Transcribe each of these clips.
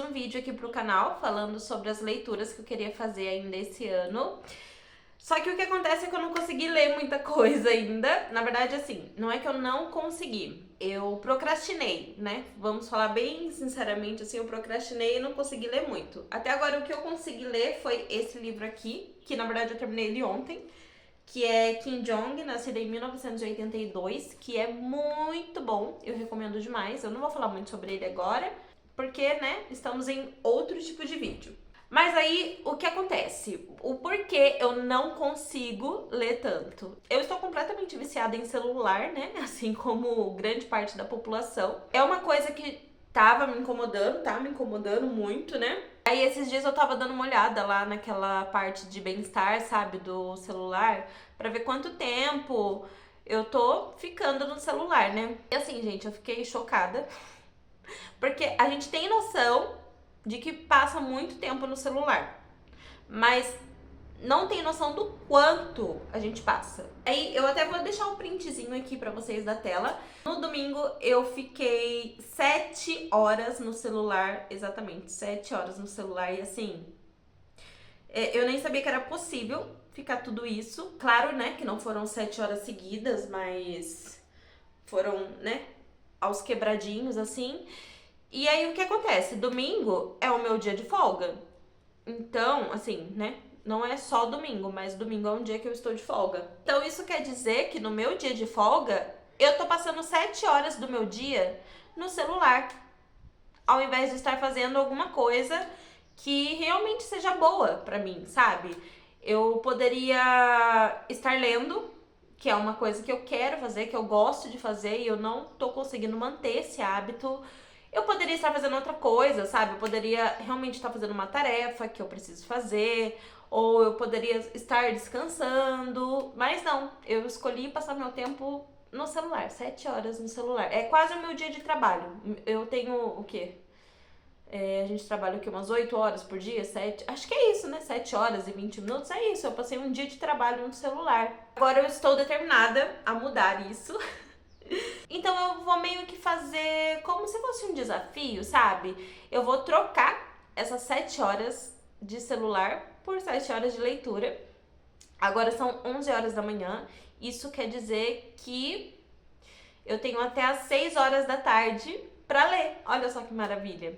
um vídeo aqui pro canal falando sobre as leituras que eu queria fazer ainda esse ano. Só que o que acontece é que eu não consegui ler muita coisa ainda. Na verdade, assim, não é que eu não consegui. Eu procrastinei, né? Vamos falar bem sinceramente, assim, eu procrastinei e não consegui ler muito. Até agora, o que eu consegui ler foi esse livro aqui, que na verdade eu terminei ele ontem, que é Kim Jong, nascida em 1982, que é muito bom, eu recomendo demais. Eu não vou falar muito sobre ele agora, porque, né, estamos em outro tipo de vídeo. Mas aí, o que acontece? O porquê eu não consigo ler tanto? Eu estou completamente viciada em celular, né? Assim como grande parte da população. É uma coisa que tá me incomodando muito, né? Aí esses dias eu tava dando uma olhada lá naquela parte de bem-estar, sabe, do celular, pra ver quanto tempo eu tô ficando no celular, né? E assim, gente, eu fiquei chocada, porque a gente tem noção de que passa muito tempo no celular, mas não tem noção do quanto a gente passa. Aí eu até vou deixar um printzinho aqui pra vocês da tela. No domingo eu fiquei 7 horas no celular, exatamente, 7 horas no celular, e assim, eu nem sabia que era possível ficar tudo isso. Claro, né, que não foram 7 horas seguidas, mas foram, né, aos quebradinhos, assim. E aí o que acontece? Domingo é o meu dia de folga. Então, assim, né? Não é só domingo, mas domingo é um dia que eu estou de folga. Então isso quer dizer que no meu dia de folga, eu tô passando 7 horas do meu dia no celular, ao invés de estar fazendo alguma coisa que realmente seja boa pra mim, sabe? Eu poderia estar lendo, que é uma coisa que eu quero fazer, que eu gosto de fazer e eu não tô conseguindo manter esse hábito. Eu poderia estar fazendo outra coisa, sabe? Eu poderia realmente estar fazendo uma tarefa que eu preciso fazer, ou eu poderia estar descansando, mas não, eu escolhi passar meu tempo no celular, 7 horas no celular. É quase o meu dia de trabalho. Eu tenho o quê? A gente trabalha o quê? Umas 8 horas por dia? 7? Acho que é isso, né? 7 horas e 20 minutos, é isso. Eu passei um dia de trabalho no celular. Agora eu estou determinada a mudar isso. Então eu vou meio que fazer como se fosse um desafio, sabe? Eu vou trocar essas 7 horas de celular por 7 horas de leitura. Agora são 11 horas da manhã. Isso quer dizer que eu tenho até as 6 horas da tarde pra ler. Olha só que maravilha.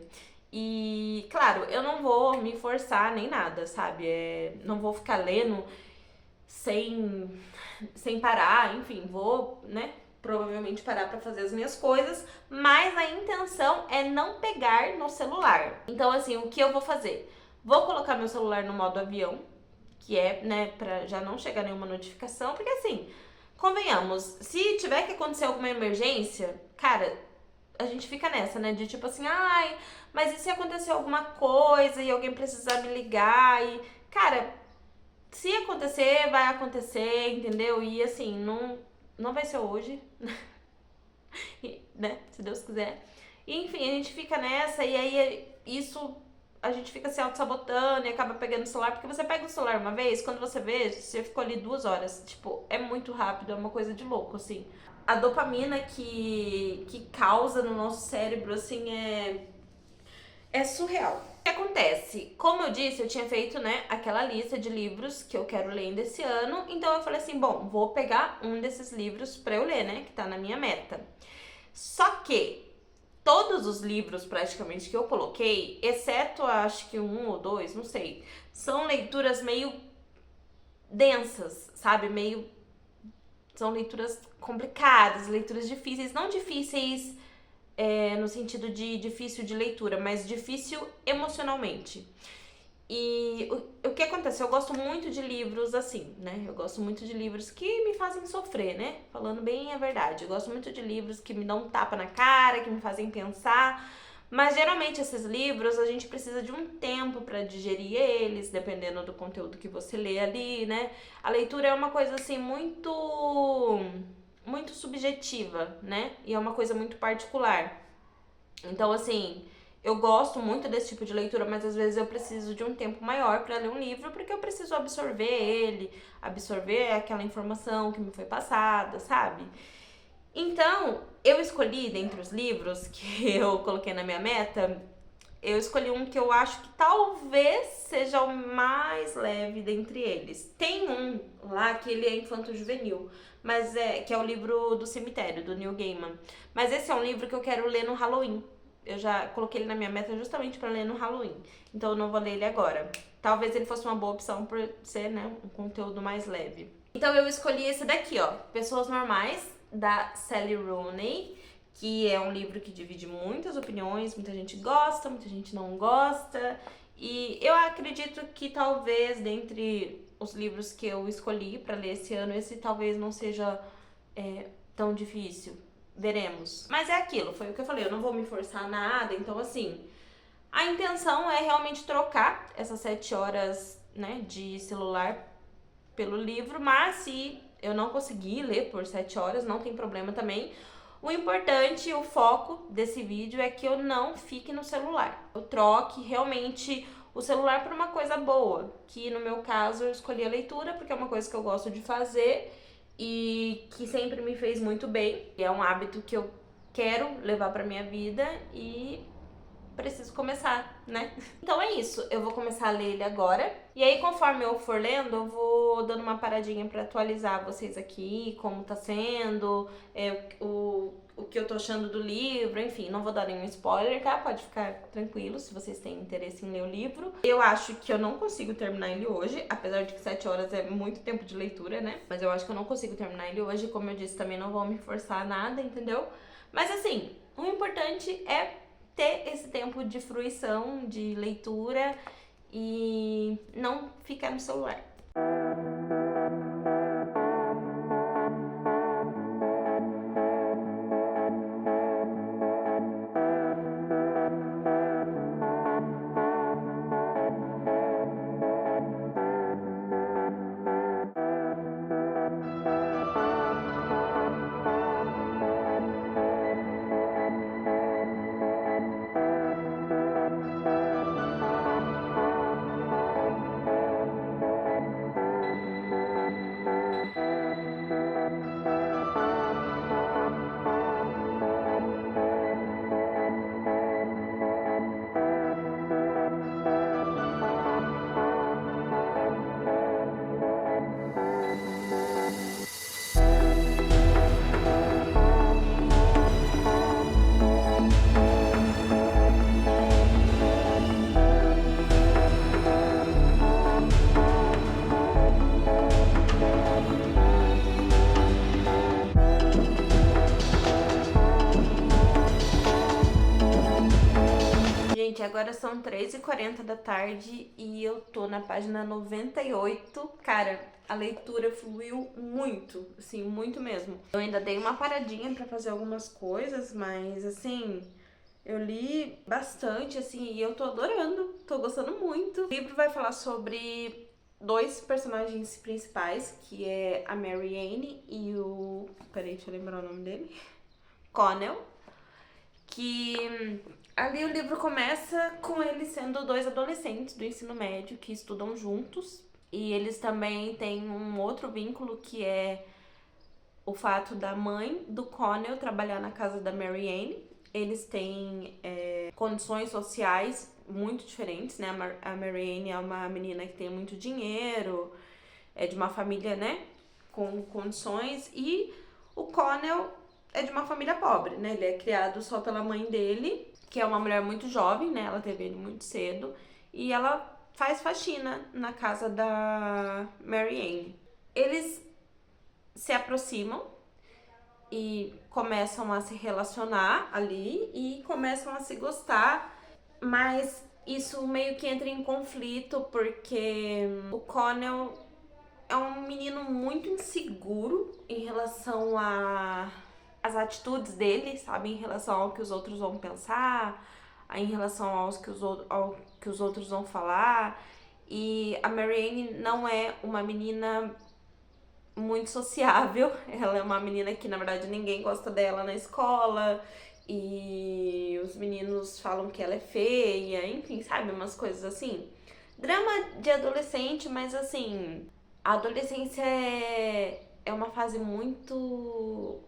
E, claro, eu não vou me forçar nem nada, sabe? Não vou ficar lendo sem parar, enfim, vou, né? Provavelmente parar pra fazer as minhas coisas, mas a intenção é não pegar no celular. Então, assim, o que eu vou fazer? Vou colocar meu celular no modo avião, que é, né, pra já não chegar nenhuma notificação, porque assim, convenhamos, se tiver que acontecer alguma emergência, cara, a gente fica nessa, né, de tipo assim, ai, mas e se acontecer alguma coisa e alguém precisar me ligar e, cara, se acontecer, vai acontecer, entendeu? E assim, não vai ser hoje, né? Se Deus quiser. E, enfim, a gente fica nessa e aí isso a gente fica se auto-sabotando e acaba pegando o celular, porque você pega o celular uma vez, quando você vê, você ficou ali 2 horas. Tipo, é muito rápido, é uma coisa de louco, assim. A dopamina que causa no nosso cérebro, assim, é surreal. O que acontece? Como eu disse, eu tinha feito, né, aquela lista de livros que eu quero ler ainda esse ano. Então eu falei assim, bom, vou pegar um desses livros pra eu ler, né, que tá na minha meta. Só que todos os livros praticamente que eu coloquei, exceto acho que um ou dois, não sei, são leituras meio densas, sabe? São leituras complicadas, leituras difíceis, não difíceis no sentido de difícil de leitura, mas difícil emocionalmente. E o que acontece? Eu gosto muito de livros assim, né? Eu gosto muito de livros que me fazem sofrer, né? Falando bem a verdade. Eu gosto muito de livros que me dão um tapa na cara, que me fazem pensar. Mas geralmente esses livros a gente precisa de um tempo para digerir eles, dependendo do conteúdo que você lê ali, né? A leitura é uma coisa assim muito subjetiva, né? E é uma coisa muito particular. Então, assim, eu gosto muito desse tipo de leitura, mas às vezes eu preciso de um tempo maior para ler um livro, porque eu preciso absorver ele, absorver aquela informação que me foi passada, sabe? Então, eu escolhi dentre os livros que eu coloquei na minha meta Eu escolhi um que eu acho que talvez seja o mais leve dentre eles. Tem um lá que ele é infanto-juvenil, mas que é o livro do cemitério, do Neil Gaiman. Mas esse é um livro que eu quero ler no Halloween. Eu já coloquei ele na minha meta justamente pra ler no Halloween. Então eu não vou ler ele agora. Talvez ele fosse uma boa opção por ser, né, um conteúdo mais leve. Então eu escolhi esse daqui, ó, Pessoas Normais, da Sally Rooney, que é um livro que divide muitas opiniões, muita gente gosta, muita gente não gosta. E eu acredito que talvez, dentre os livros que eu escolhi pra ler esse ano, esse talvez não seja tão difícil. Veremos. Mas é aquilo, foi o que eu falei, eu não vou me forçar a nada, então assim, a intenção é realmente trocar essas 7 horas, né, de celular pelo livro, mas se eu não conseguir ler por 7 horas, não tem problema também. O importante, o foco desse vídeo é que eu não fique no celular. Eu troque realmente o celular por uma coisa boa, que no meu caso eu escolhi a leitura porque é uma coisa que eu gosto de fazer e que sempre me fez muito bem. É um hábito que eu quero levar pra minha vida e preciso começar, né? Então é isso, eu vou começar a ler ele agora. E aí, conforme eu for lendo, eu vou dando uma paradinha pra atualizar vocês aqui, como tá sendo, o que eu tô achando do livro, enfim, não vou dar nenhum spoiler, tá? Pode ficar tranquilo se vocês têm interesse em ler o livro. Eu acho que eu não consigo terminar ele hoje, apesar de que 7 horas é muito tempo de leitura, né? Mas eu acho que eu não consigo terminar ele hoje, como eu disse, também não vou me forçar a nada, entendeu? Mas assim, o importante é ter esse tempo de fruição, de leitura e não ficar no celular. Gente, agora são 3h40 da tarde e eu tô na página 98. Cara, a leitura fluiu muito, assim, muito mesmo. Eu ainda dei uma paradinha pra fazer algumas coisas, mas assim, eu li bastante, assim, e eu tô adorando, tô gostando muito. O livro vai falar sobre 2 personagens principais, que é a Mary Ann e o... Peraí, deixa eu lembrar o nome dele. Connell. Que ali o livro começa com eles sendo 2 adolescentes do ensino médio que estudam juntos. E eles também têm um outro vínculo que é o fato da mãe do Connell trabalhar na casa da Mary Ann. Eles têm condições sociais muito diferentes, né? A Mary Ann é uma menina que tem muito dinheiro, é de uma família, né, com condições, e o Connell é de uma família pobre, né? Ele é criado só pela mãe dele, que é uma mulher muito jovem, né? Ela teve ele muito cedo, e ela faz faxina na casa da Mary Ann. Eles se aproximam e começam a se relacionar ali e começam a se gostar, mas isso meio que entra em conflito porque o Connell é um menino muito inseguro em relação às atitudes dele, sabe? Em relação ao que os outros vão pensar, em relação ao que os outros vão falar. E a Mary Ann não é uma menina muito sociável. Ela é uma menina que, na verdade, ninguém gosta dela na escola. E os meninos falam que ela é feia, enfim, sabe? Umas coisas assim. Drama de adolescente, mas assim... A adolescência é uma fase muito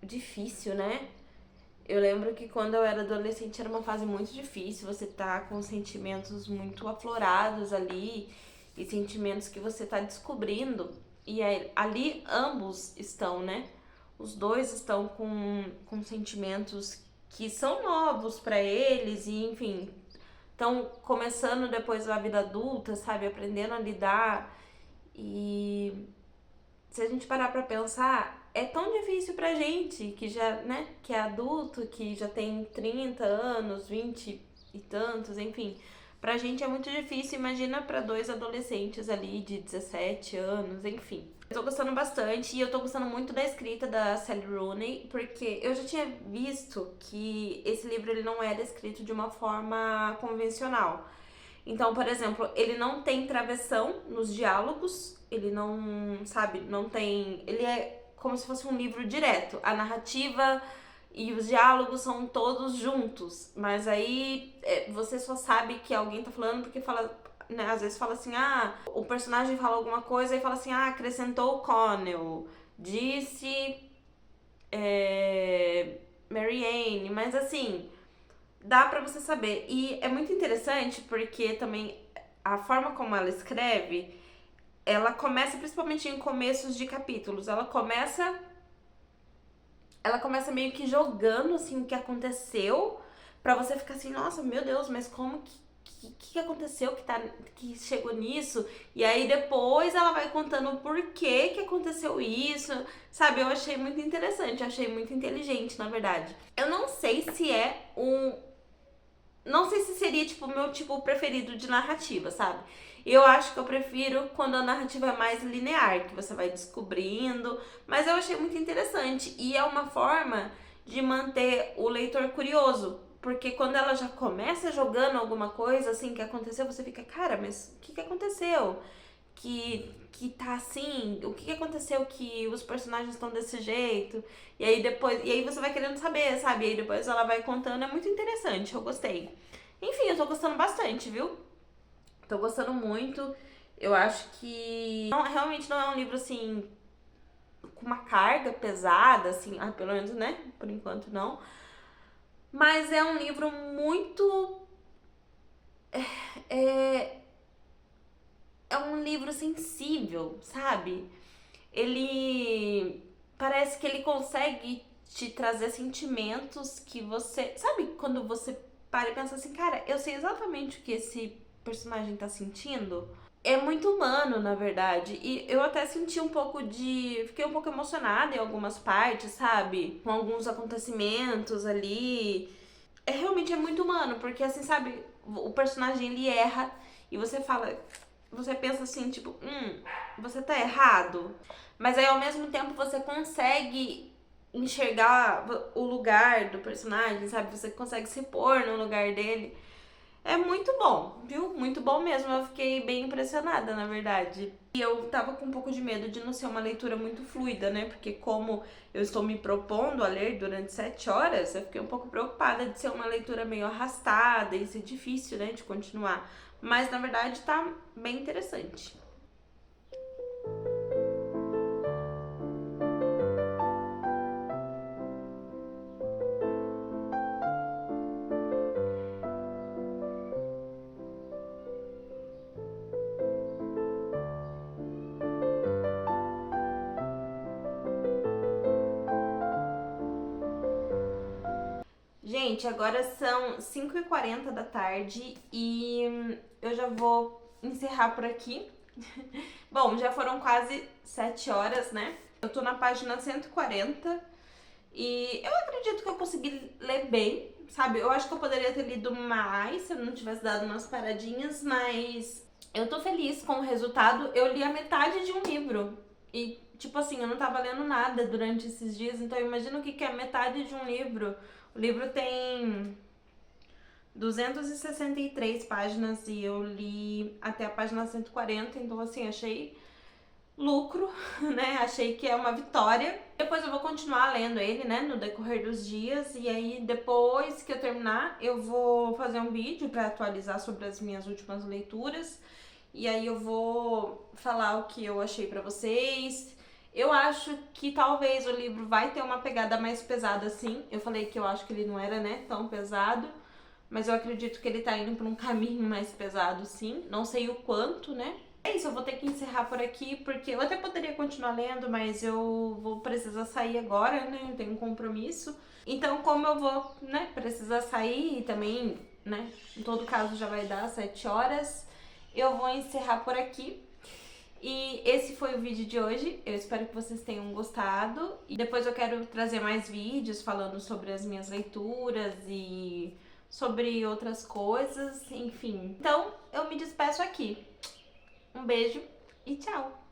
difícil, né? Eu lembro que quando eu era adolescente era uma fase muito difícil, você tá com sentimentos muito aflorados ali e sentimentos que você tá descobrindo. E aí, ali ambos estão, né? Os dois estão com sentimentos que são novos pra eles e, enfim, estão começando depois da vida adulta, sabe? Aprendendo a lidar. E se a gente parar pra pensar, é tão difícil pra gente que já, né, que é adulto, que já tem 30 anos, 20 e tantos, enfim. Pra gente é muito difícil, imagina pra dois adolescentes ali de 17 anos, enfim. Eu tô gostando bastante e eu tô gostando muito da escrita da Sally Rooney, porque eu já tinha visto que esse livro ele não era escrito de uma forma convencional. Então, por exemplo, ele não tem travessão nos diálogos, ele não, sabe, não tem. Ele é como se fosse um livro direto. A narrativa e os diálogos são todos juntos, mas aí você só sabe que alguém tá falando porque fala. Né, às vezes fala assim, o personagem fala alguma coisa e fala assim, acrescentou o Connell, disse Mary Ann, mas assim, dá pra você saber. E é muito interessante porque também a forma como ela escreve, ela começa principalmente em começos de capítulos. Ela começa meio que jogando assim o que aconteceu pra você ficar assim, nossa, meu Deus, mas como que aconteceu que chegou nisso? E aí depois ela vai contando o porquê que aconteceu isso, sabe? Eu achei muito interessante, achei muito inteligente, na verdade. Eu não sei se é não sei se seria, tipo, o meu tipo preferido de narrativa, sabe? Eu acho que eu prefiro quando a narrativa é mais linear, que você vai descobrindo, mas eu achei muito interessante e é uma forma de manter o leitor curioso, porque quando ela já começa jogando alguma coisa assim que aconteceu, você fica, cara, mas o que aconteceu? Que tá assim, o que aconteceu que os personagens estão desse jeito? E aí você vai querendo saber, sabe? E aí depois ela vai contando, é muito interessante, eu gostei. Enfim, eu tô gostando bastante, viu? Tô gostando muito. Eu acho que realmente não é um livro assim com uma carga pesada, assim, pelo menos, né? Por enquanto não. Mas é um livro muito. É, é um livro sensível, sabe? Ele parece que ele consegue te trazer sentimentos que você. Sabe quando você para e pensa assim, cara, eu sei exatamente o que esse personagem tá sentindo? É muito humano, na verdade. E eu até senti um pouco de. Fiquei um pouco emocionada em algumas partes, sabe? Com alguns acontecimentos ali. Realmente é muito humano, porque assim, sabe, o personagem ele erra e você fala, você pensa assim, tipo, você tá errado. Mas aí ao mesmo tempo você consegue enxergar o lugar do personagem, sabe? Você consegue se pôr no lugar dele. É muito bom, viu? Muito bom mesmo. Eu fiquei bem impressionada, na verdade. E eu tava com um pouco de medo de não ser uma leitura muito fluida, né? Porque como eu estou me propondo a ler durante 7 horas, eu fiquei um pouco preocupada de ser uma leitura meio arrastada e ser difícil, né, de continuar. Mas na verdade tá bem interessante. Gente, agora são 5h40 da tarde e eu já vou encerrar por aqui. Bom, já foram quase 7 horas, né? Eu tô na página 140 e eu acredito que eu consegui ler bem, sabe? Eu acho que eu poderia ter lido mais se eu não tivesse dado umas paradinhas, mas eu tô feliz com o resultado. Eu li a metade de um livro e, tipo assim, eu não tava lendo nada durante esses dias, então imagina o que é metade de um livro. O livro tem 263 páginas e eu li até a página 140, então assim, achei lucro, né? Achei que é uma vitória. Depois eu vou continuar lendo ele, né, no decorrer dos dias e aí depois que eu terminar, eu vou fazer um vídeo para atualizar sobre as minhas últimas leituras. E aí eu vou falar o que eu achei pra vocês. Eu acho que talvez o livro vai ter uma pegada mais pesada assim. Eu falei que eu acho que ele não era, né, tão pesado, mas eu acredito que ele tá indo por um caminho mais pesado sim. Não sei o quanto, né? É isso, eu vou ter que encerrar por aqui, porque eu até poderia continuar lendo, mas eu vou precisar sair agora, né? Eu tenho um compromisso. Então, como eu vou, né, precisar sair e também, né, em todo caso já vai dar 7 horas, eu vou encerrar por aqui. E esse foi o vídeo de hoje, eu espero que vocês tenham gostado. E depois eu quero trazer mais vídeos falando sobre as minhas leituras e sobre outras coisas, enfim. Então, eu me despeço aqui. Um beijo e tchau!